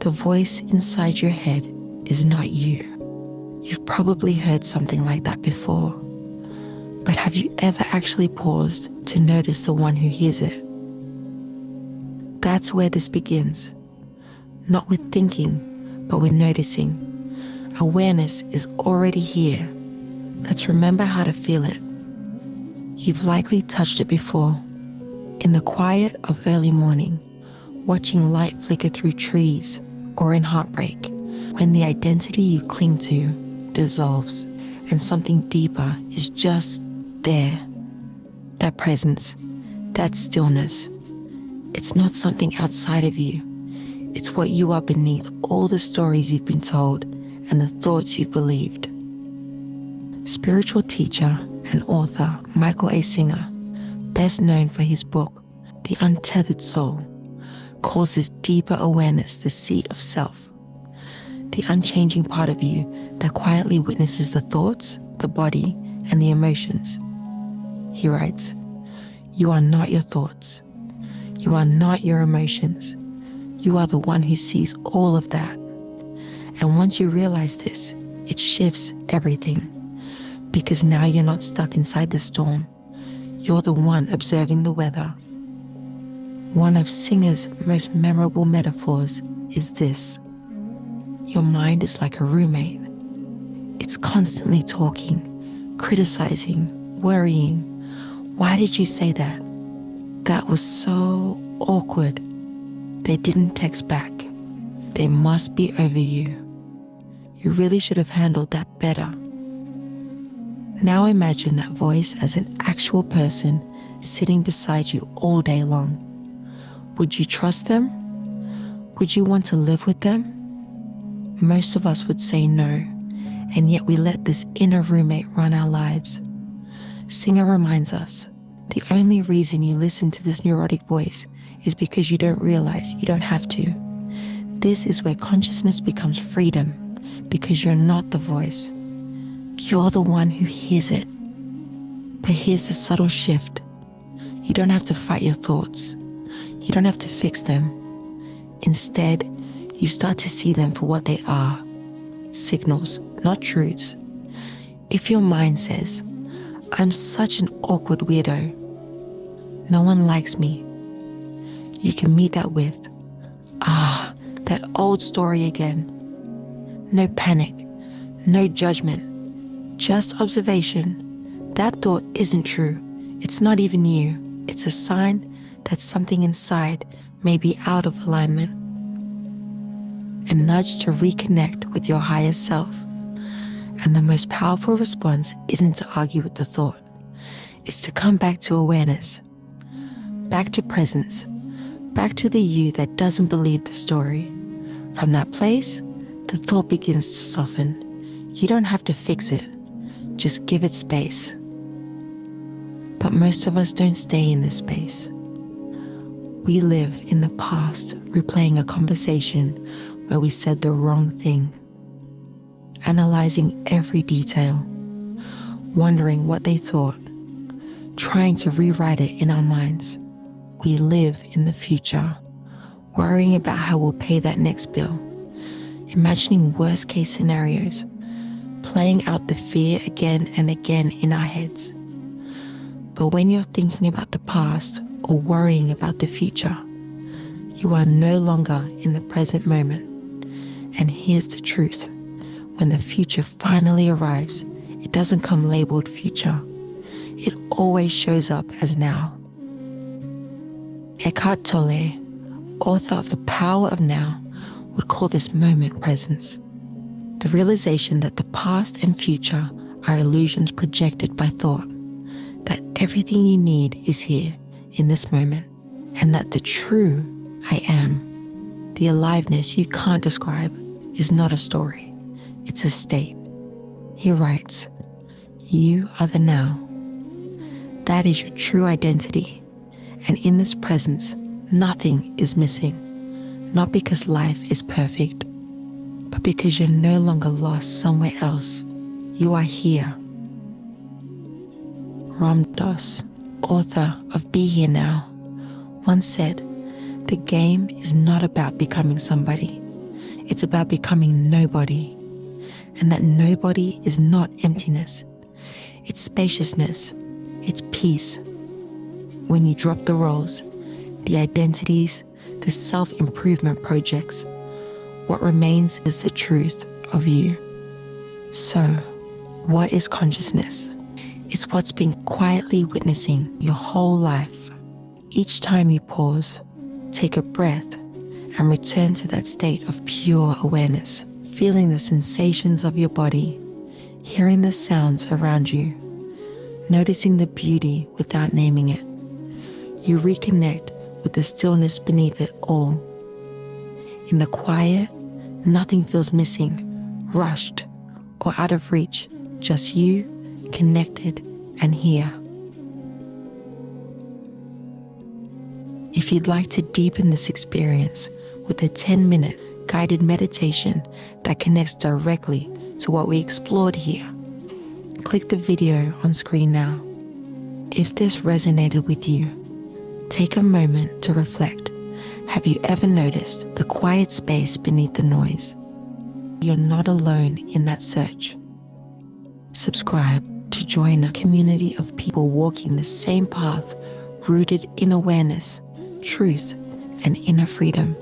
The voice inside your head is not you. You've probably heard something like that before, but have you ever actually paused to notice the one who hears it? That's where this begins. Not with thinking, but with noticing. Awareness is already here. Let's remember how to feel it. You've likely touched it before. In the quiet of early morning, watching light flicker through trees, or in heartbreak, when the identity you cling to dissolves and something deeper is just there. That presence, that stillness. It's not something outside of you. It's what you are beneath all the stories you've been told and the thoughts you've believed. Spiritual teacher and author Michael A. Singer, best known for his book, The Untethered Soul, calls this deeper awareness the seat of self, the unchanging part of you that quietly witnesses the thoughts, the body, and the emotions. He writes, "You are not your thoughts. You are not your emotions. You are the one who sees all of that." And once you realize this, it shifts everything, because now you're not stuck inside the storm. You're the one observing the weather. One of Singer's most memorable metaphors is this: your mind is like a roommate. It's constantly talking, criticizing, worrying. Why did you say that? That was so awkward. They didn't text back. They must be over you. You really should have handled that better. Now imagine that voice as an actual person sitting beside you all day long. Would you trust them? Would you want to live with them? Most of us would say no, and yet we let this inner roommate run our lives. Singer reminds us, the only reason you listen to this neurotic voice is because you don't realize you don't have to. This is where consciousness becomes freedom, because you're not the voice. You're the one who hears it. But here's the subtle shift. You don't have to fight your thoughts. You don't have to fix them. Instead, you start to see them for what they are. Signals, not truths. If your mind says, "I'm such an awkward weirdo. No one likes me," you can meet that with, that old story again. No panic, no judgment, just observation. That thought isn't true. It's not even you. It's a sign that something inside may be out of alignment. A nudge to reconnect with your higher self. And the most powerful response isn't to argue with the thought. It's to come back to awareness, back to presence, back to the you that doesn't believe the story. From that place, the thought begins to soften. You don't have to fix it. Just give it space. But most of us don't stay in this space. We live in the past, replaying a conversation where we said the wrong thing, analyzing every detail, wondering what they thought, trying to rewrite it in our minds. We live in the future, worrying about how we'll pay that next bill, imagining worst case scenarios, playing out the fear again and again in our heads. But when you're thinking about the past or worrying about the future, you are no longer in the present moment. And here's the truth. When the future finally arrives, it doesn't come labeled future. It always shows up as now. Eckhart Tolle, author of The Power of Now, would call this moment presence. The realization that the past and future are illusions projected by thought, that everything you need is here in this moment, and that the true I am, the aliveness you can't describe, is not a story, it's a state. He writes, "You are the now." That is your true identity, and in this presence, nothing is missing, not because life is perfect, but because you're no longer lost somewhere else. You are here. Ram Dass, author of Be Here Now, once said, "The game is not about becoming somebody. It's about becoming nobody. And that nobody is not emptiness. It's spaciousness. It's peace. When you drop the roles, the identities, the self-improvement projects, what remains is the truth of you. So, what is consciousness? It's what's been quietly witnessing your whole life. Each time you pause, take a breath, and return to that state of pure awareness, feeling the sensations of your body, hearing the sounds around you, noticing the beauty without naming it. You reconnect with the stillness beneath it all. In the quiet, nothing feels missing, rushed, or out of reach, just you, connected and here. If you'd like to deepen this experience with a 10-minute guided meditation that connects directly to what we explored here, click the video on screen now. If this resonated with you, take a moment to reflect. Have you ever noticed the quiet space beneath the noise? You're not alone in that search. Subscribe to join a community of people walking the same path, rooted in awareness, truth, and inner freedom.